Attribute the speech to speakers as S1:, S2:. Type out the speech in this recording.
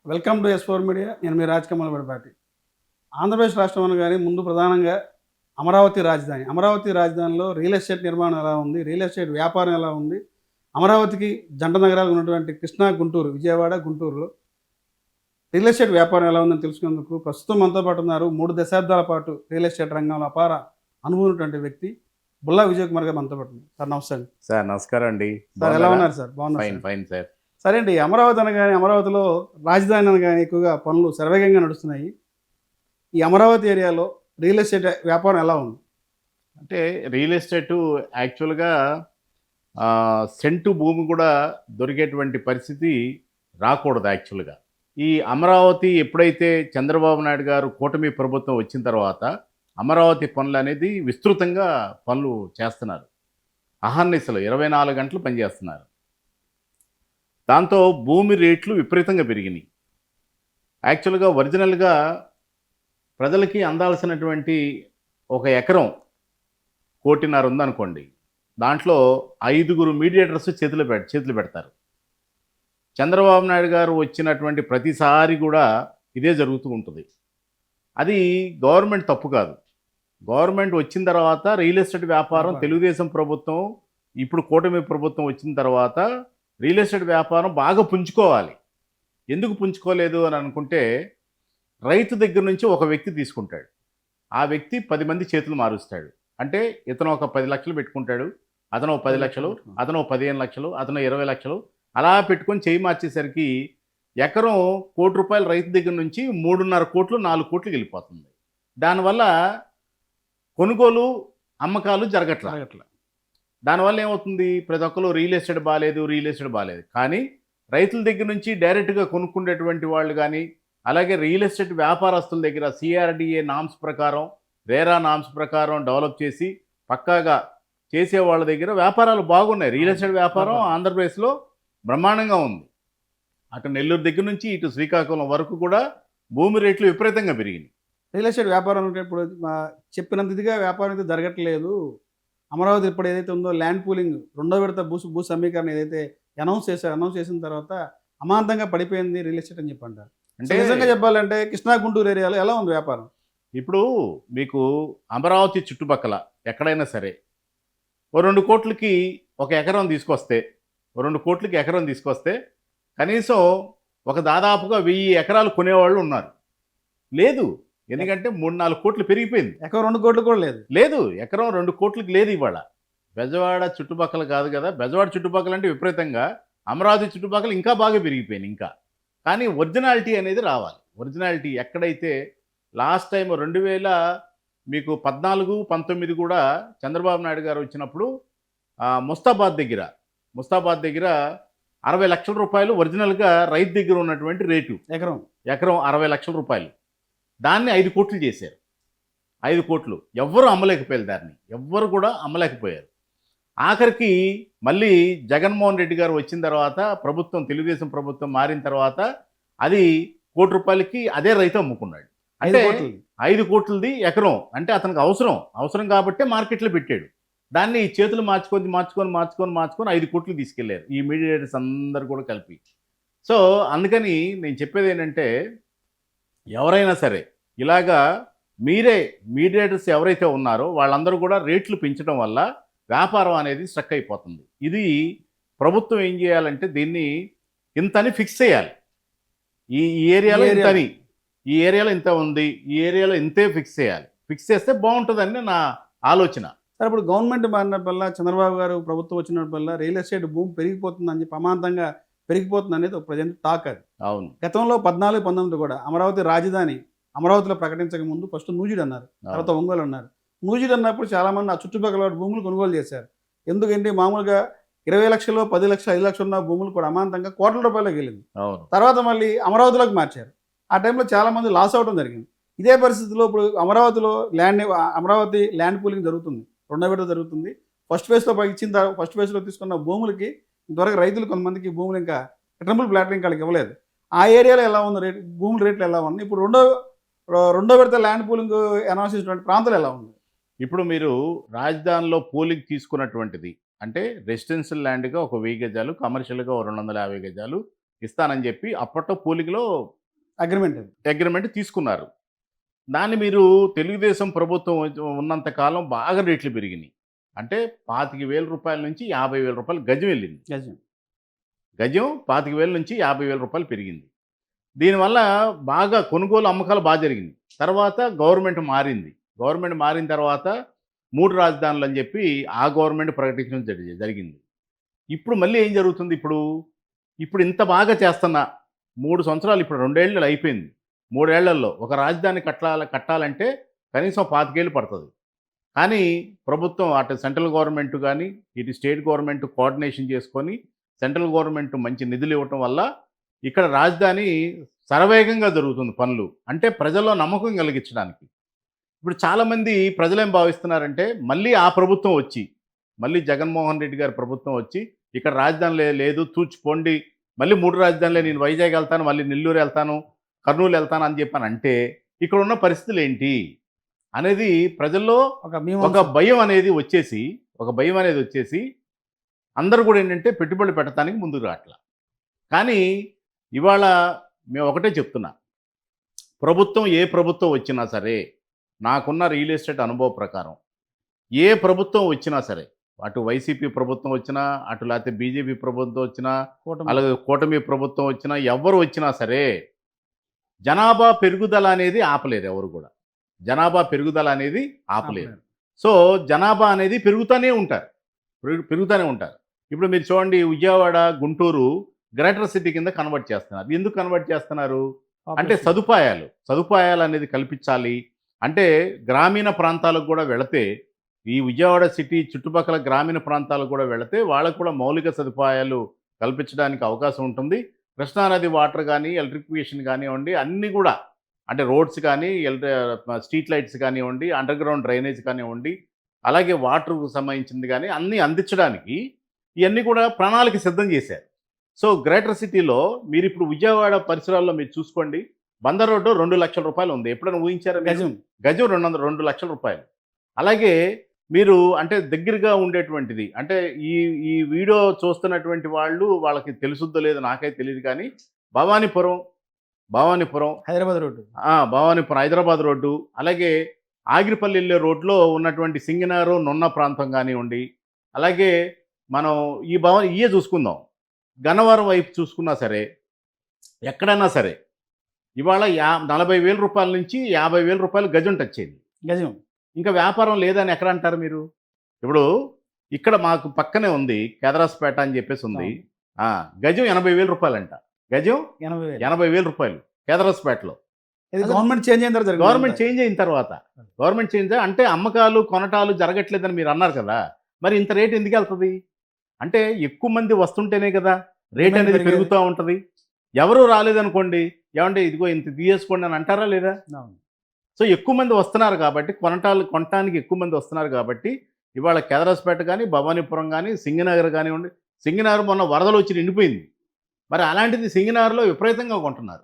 S1: Welcome to ఎస్4 media. నేను మీ రాజకమల్ బడిపాటి. ఆంధ్రప్రదేశ్ రాష్ట్రం అనగానే ముందు ప్రధానంగా అమరావతి రాజధాని. అమరావతి రాజధానిలో రియల్ ఎస్టేట్ నిర్మాణం ఎలా ఉంది? రియల్ ఎస్టేట్ వ్యాపారం ఎలా ఉంది? అమరావతికి జంట నగరాలు ఉన్నటువంటి కృష్ణా, గుంటూరు, విజయవాడ, గుంటూరులో రియల్ ఎస్టేట్ వ్యాపారం ఎలా ఉందని తెలుసుకునేందుకు ప్రస్తుతం మనతో పాటు ఉన్నారు. 3 దశాబ్దాల పాటు రియల్ ఎస్టేట్ రంగంలో అపార అనుభవం ఉన్నటువంటి వ్యక్తి బుల్లా విజయ్ కుమార్ గారు మనతో పాటు ఉన్నారు. సార్ నమస్తే అండి.
S2: సార్ నమస్కారం అండి.
S1: సార్ ఎలా ఉన్నారు సార్? బాగున్నారు
S2: ఫైన్
S1: సార్.
S2: Fine sir.
S1: సరే అండి, అమరావతి అనగానే అమరావతిలో రాజధాని అనగానే ఎక్కువగా పనులు శరవేగంగా నడుస్తున్నాయి. ఈ అమరావతి ఏరియాలో రియల్ ఎస్టేట్ వ్యాపారం ఎలా ఉంది?
S2: అంటే రియల్ ఎస్టేటు యాక్చువల్గా సెంటు భూమి కూడా దొరికేటువంటి పరిస్థితి రాకూడదు యాక్చువల్గా. ఈ అమరావతి ఎప్పుడైతే చంద్రబాబు నాయుడు గారు కూటమి ప్రభుత్వం వచ్చిన తర్వాత అమరావతి పనులు అనేది విస్తృతంగా పనులు చేస్తున్నారు. అహర్నిశలు 24 గంటలు పనిచేస్తున్నారు. దాంతో భూమి రేట్లు విపరీతంగా పెరిగినాయి. యాక్చువల్గా ఒరిజినల్గా ప్రజలకి అందాల్సినటువంటి ఒక ఎకరం 1.5 ఉందనుకోండి, దాంట్లో 5 మీడియేటర్స్ చేతులు పెడతారు. చంద్రబాబు నాయుడు గారు వచ్చినటువంటి ప్రతిసారి కూడా ఇదే జరుగుతూ ఉంటుంది. అది గవర్నమెంట్ తప్పు కాదు. గవర్నమెంట్ వచ్చిన తర్వాత రియల్ ఎస్టేట్ వ్యాపారం తెలుగుదేశం ప్రభుత్వం, ఇప్పుడు కూటమి ప్రభుత్వం వచ్చిన తర్వాత రియల్ ఎస్టేట్ వ్యాపారం బాగా పుంజుకోవాలి. ఎందుకు పుంజుకోలేదు అని అనుకుంటే, రైతు దగ్గర నుంచి ఒక వ్యక్తి తీసుకుంటాడు, ఆ వ్యక్తి 10 మంది చేతులు మారుస్తాడు. అంటే ఇతను ఒక 10 లక్షలు పెట్టుకుంటాడు, అతను 10 లక్షలు, అతను 15 లక్షలు, అతను 20 లక్షలు, అలా పెట్టుకొని చేయి మార్చేసరికి ఎకరం ₹1,00,00,000 రైతు దగ్గర నుంచి 3.5 కోట్లు 4 కోట్లకి వెళ్ళిపోతుంది. దానివల్ల కొనుగోలు అమ్మకాలు జరగట్లా. దానివల్ల ఏమవుతుంది, ప్రతి ఒక్కరు రియల్ ఎస్టేట్ బాగాలేదు. కానీ రైతుల దగ్గర నుంచి డైరెక్ట్గా కొనుక్కునేటువంటి వాళ్ళు కానీ, అలాగే రియల్ ఎస్టేట్ వ్యాపారస్తుల దగ్గర CRDA నామ్స్ ప్రకారం, రేరా నామ్స్ ప్రకారం డెవలప్ చేసి పక్కాగా చేసే వాళ్ళ దగ్గర వ్యాపారాలు బాగున్నాయి. రియల్ ఎస్టేట్ వ్యాపారం ఆంధ్రప్రదేశ్లో బ్రహ్మాండంగా ఉంది. అటు నెల్లూరు దగ్గర నుంచి ఇటు శ్రీకాకుళం వరకు కూడా భూమి రేట్లు విపరీతంగా పెరిగినాయి.
S1: రియల్ ఎస్టేట్ వ్యాపారం అంటే ఇప్పుడు చెప్పినంత ఇదిగా వ్యాపారం అయితే జరగట్లేదు. అమరావతి ఇప్పుడు ఏదైతే ఉందో ల్యాండ్ పూలింగ్ రెండో విడత భూ సమీకరణ ఏదైతే అనౌన్స్ చేసిన తర్వాత అమాంతంగా పడిపోయింది రియల్ ఎస్టేట్ అని చెప్పంటారు. అంటే నిజంగా చెప్పాలంటే కృష్ణా, గుంటూరు ఏరియాలో ఎలా ఉంది వ్యాపారం?
S2: ఇప్పుడు మీకు అమరావతి చుట్టుపక్కల ఎక్కడైనా సరే ఓ 2 కోట్లకి ఒక ఎకరం తీసుకొస్తే, ఓ 2 కోట్లకి ఎకరం తీసుకొస్తే కనీసం ఒక దాదాపుగా 1000 ఎకరాలు కొనేవాళ్ళు ఉన్నారు. లేదు, ఎందుకంటే 3-4 కోట్లు పెరిగిపోయింది.
S1: ఎకరం 2 కోట్లు కూడా
S2: లేదు, ఎకరం 2 కోట్లకి లేదు ఇవాళ. బెజవాడ చుట్టుపక్కల కాదు కదా, బెజవాడ చుట్టుపక్కల అంటే విపరీతంగా, అమరావతి చుట్టుపక్కల ఇంకా బాగా పెరిగిపోయింది ఇంకా. కానీ ఒరిజినాలిటీ అనేది రావాలి. ఒరిజినాలిటీ ఎక్కడైతే లాస్ట్ టైం 2014-19 కూడా చంద్రబాబు నాయుడు గారు వచ్చినప్పుడు ముస్తాబాద్ దగ్గర 60 లక్షల రూపాయలు ఒరిజినల్గా రైతు దగ్గర ఉన్నటువంటి రేటు, ఎకరం 60 లక్షల రూపాయలు. దాన్ని 5 కోట్లు చేశారు. 5 కోట్లు ఎవ్వరూ అమ్మలేకపోయారు, దాన్ని ఎవ్వరు కూడా అమ్మలేకపోయారు. ఆఖరికి మళ్ళీ జగన్మోహన్ రెడ్డి గారు వచ్చిన తర్వాత ప్రభుత్వం, తెలుగుదేశం ప్రభుత్వం మారిన తర్వాత అది ₹1,00,00,000కి అదే రైతు అమ్ముకున్నాడు. అంటే 5 కోట్లది ఎకరం. అంటే అతనికి అవసరం కాబట్టి మార్కెట్లో పెట్టాడు. దాన్ని చేతులు మార్చుకొని 5 కోట్లు తీసుకెళ్లారు ఈ మీడియేటర్స్ అందరు కూడా కలిపి. సో అందుకని నేను చెప్పేది ఏంటంటే, ఎవరైనా సరే ఇలాగా మీడియేటర్స్ ఎవరైతే ఉన్నారో వాళ్ళందరూ కూడా రేట్లు పెంచడం వల్ల వ్యాపారం అనేది స్ట్రక్ అయిపోతుంది. ఇది ప్రభుత్వం ఏం చేయాలంటే దీన్ని ఇంతని ఫిక్స్ చేయాలి. ఈ ఏరియాలో ఇంతని, ఈ ఏరియాలో ఇంత ఉంది, ఈ ఏరియాలో ఇంతే ఫిక్స్ చేయాలి. ఫిక్స్ చేస్తే బాగుంటుందని నా ఆలోచన.
S1: సార్, ఇప్పుడు గవర్నమెంట్ మారినప్పుడల్లా, చంద్రబాబు గారు ప్రభుత్వం వచ్చినప్పుడల్లా రియల్ ఎస్టేట్ భూమి పెరిగిపోతుందని చెప్పి, అమాంతంగా పెరిగిపోతుంది అనేది ఒక ప్రజెంట్ టాక్. అది
S2: అవును.
S1: గతంలో 14-19 కూడా అమరావతి రాజధాని అమరావతిలో ప్రకటించక ముందు ఫస్ట్ నూజిడు అన్నారు, తర్వాత ఒంగోలు అన్నారు. నూజిడు అన్నప్పుడు చాలామంది ఆ చుట్టుపక్కల భూములు కొనుగోలు చేశారు. ఎందుకంటే మామూలుగా 20 లక్షలు, 10 లక్షలు, 5 లక్షలు ఉన్న భూములు కూడా అమాంతంగా కోట్ల రూపాయలకు వెళ్ళింది. తర్వాత మళ్ళీ అమరావతిలోకి మార్చారు. ఆ టైంలో చాలామంది లాస్ అవ్వడం జరిగింది. ఇదే పరిస్థితిలో ఇప్పుడు అమరావతిలో అమరావతి ల్యాండ్ పూలింగ్ జరుగుతుంది, రెండో విడత జరుగుతుంది. ఫస్ట్ ఫేజ్లో తీసుకున్న భూములకి ఇంతవరకు రైతులు కొంతమందికి భూములు ఇంకా ట్రిపుల్ ప్లాట్లు ఇంకా ఇవ్వలేదు. ఆ ఏరియాలో ఎలా ఉంది భూముల రేట్లు ఎలా ఉంది? ఇప్పుడు రెండో విడత ల్యాండ్ పూలింగ్ అనౌన్స్ చేసినటువంటి ప్రాంతాలు ఎలా ఉంది?
S2: ఇప్పుడు మీరు రాజధానిలో పూలింగ్ తీసుకున్నటువంటిది అంటే రెసిడెన్షియల్ ల్యాండ్గా ఒక 1000 గజాలు, కమర్షియల్గా 250 గజాలు ఇస్తానని చెప్పి అప్పట్లో పోలింగ్లో
S1: అగ్రిమెంట్ అది.
S2: అగ్రిమెంట్ తీసుకున్నారు. దాన్ని మీరు తెలుగుదేశం ప్రభుత్వం ఉన్నంత కాలం బాగా రేట్లు పెరిగినాయి. అంటే రూ. 25,000 నుంచి రూ. 50,000 గజం వెళ్ళింది.
S1: గజం.
S2: గజం 25,000 నుంచి రూ. 50,000 పెరిగింది. దీనివల్ల బాగా కొనుగోలు అమ్మకాలు బాగా జరిగింది. తర్వాత గవర్నమెంట్ మారింది. గవర్నమెంట్ మారిన తర్వాత 3 రాజధానులు అని చెప్పి ఆ గవర్నమెంట్ ప్రకటించడం జరిగింది. ఇప్పుడు మళ్ళీ ఏం జరుగుతుంది ఇప్పుడు ఇంత బాగా చేస్తున్నా 3 సంవత్సరాలు ఇప్పుడు 2 ఏళ్ళు అయిపోయింది. 3 ఏళ్లలో ఒక రాజధాని కట్టాలంటే కనీసం 25 ఏళ్ళు పడుతుంది. కానీ ప్రభుత్వం అటు సెంట్రల్ గవర్నమెంట్ కానీ ఇటు స్టేట్ గవర్నమెంట్ కోఆర్డినేషన్ చేసుకొని సెంట్రల్ గవర్నమెంట్ మంచి నిధులు ఇవ్వటం వల్ల ఇక్కడ రాజధాని శరవేగంగా జరుగుతుంది పనులు. అంటే ప్రజల్లో నమ్మకం కలిగించడానికి. ఇప్పుడు చాలామంది ప్రజలేం భావిస్తున్నారంటే మళ్ళీ ఆ ప్రభుత్వం వచ్చి మళ్ళీ జగన్మోహన్ రెడ్డి గారి ప్రభుత్వం వచ్చి ఇక్కడ రాజధాని లేదు తూచిపోండి, మళ్ళీ 3 రాజధానులే, నేను వైజాగ్ వెళ్తాను, మళ్ళీ నెల్లూరు వెళ్తాను, కర్నూలు వెళ్తాను అని చెప్పాను అంటే ఇక్కడ ఉన్న పరిస్థితులు ఏంటి అనేది ప్రజల్లో ఒక భయం అనేది వచ్చేసి అందరూ కూడా ఏంటంటే పెట్టుబడులు పెట్టడానికి ముందుకు రావట్లా. కానీ ఇవాళ మేము ఒకటే చెప్తున్నా, ఏ ప్రభుత్వం వచ్చినా సరే, నాకున్న రియల్ ఎస్టేట్ అనుభవ ప్రకారం ఏ ప్రభుత్వం వచ్చినా సరే, అటు వైసీపీ ప్రభుత్వం వచ్చినా, అటు లేకపోతే బీజేపీ ప్రభుత్వం వచ్చినా, అలాగే కూటమి ప్రభుత్వం వచ్చినా, ఎవరు వచ్చినా సరే జనాభా పెరుగుదల అనేది ఆపలేరు. ఎవరు కూడా జనాభా పెరుగుదల అనేది ఆపలేరు. సో జనాభా అనేది పెరుగుతూనే ఉంటారు. ఇప్పుడు మీరు చూడండి, విజయవాడ, గుంటూరు గ్రేటర్ సిటీ కింద కన్వర్ట్ చేస్తున్నారు. ఎందుకు కన్వర్ట్ చేస్తున్నారు అంటే సదుపాయాలు అనేది కల్పించాలి. అంటే గ్రామీణ ప్రాంతాలకు కూడా వెళితే, ఈ విజయవాడ సిటీ చుట్టుపక్కల గ్రామీణ ప్రాంతాలకు కూడా వెళితే వాళ్ళకు కూడా మౌలిక సదుపాయాలు కల్పించడానికి అవకాశం ఉంటుంది. కృష్ణానది వాటర్ కానీ, ఎలక్ట్రిఫికేషన్ కానివ్వండి, అన్నీ కూడా అంటే రోడ్స్ కానీ, స్ట్రీట్ లైట్స్ కానివ్వండి, అండర్ గ్రౌండ్ డ్రైనేజ్ కానివ్వండి, అలాగే వాటర్కు సంబంధించింది కానీ అన్నీ అందించడానికి ఇవన్నీ కూడా ప్రణాళిక సిద్ధం చేశారు. సో గ్రేటర్ సిటీలో మీరు ఇప్పుడు విజయవాడ పరిసరాల్లో మీరు చూసుకోండి, బందర్ రోడ్డు 2 లక్షల రూపాయలు ఉంది. ఎప్పుడైనా ఊహించారా? గజం 2 లక్షల రూపాయలు. అలాగే మీరు అంటే దగ్గరగా ఉండేటువంటిది అంటే ఈ వీడియో చూస్తున్నటువంటి వాళ్ళకి తెలుసుద్దో లేదో నాకైతే తెలియదు, కానీ భవానీపురం హైదరాబాద్ రోడ్డు, అలాగే ఆగిరిపల్లి వెళ్ళే రోడ్లో ఉన్నటువంటి సింగనారు నున్న ప్రాంతం కానివ్వండి, అలాగే మనం ఇవే చూసుకుందాం. గన్నవరం వైపు చూసుకున్నా సరే, ఎక్కడైనా సరే ఇవాళ 40,000 రూపాయల నుంచి 50,000 రూపాయలు గజం టచ్ అయింది. గజం ఇంకా వ్యాపారం లేదని ఎక్కడ అంటారు మీరు? ఇప్పుడు ఇక్కడ మాకు పక్కనే ఉంది కేదరాస్పేట అని చెప్పేసి ఉంది. గజం 80,000 రూపాయలు అంట. గజం 80,000 రూపాయలు కేదరాస్పేటలో. గవర్నమెంట్ చేంజ్ అయిన తర్వాత అంటే అమ్మకాలు కొనటాలు జరగట్లేదని మీరు అన్నారు కదా, మరి ఇంత రేట్ ఎందుకు వెళ్తుంది? అంటే ఎక్కువ మంది వస్తుంటేనే కదా రేట్ అనేది పెరుగుతూ ఉంటుంది. ఎవరు రాలేదనుకోండి, ఏమంటే ఇదిగో ఇంత తీసుకోండి అని అంటారా లేదా? సో ఎక్కువ మంది వస్తున్నారు కాబట్టి, కొనటానికి ఎక్కువ మంది వస్తున్నారు కాబట్టి ఇవాళ కేదరాస్పేట కానీ, భవానీపురం కానీ, సింగనగర్ కానివ్వండి. సింగనగర్ మొన్న వరదలు వచ్చి నిండిపోయింది. మరి అలాంటిది సింగనగర్లో విపరీతంగా కొంటున్నారు.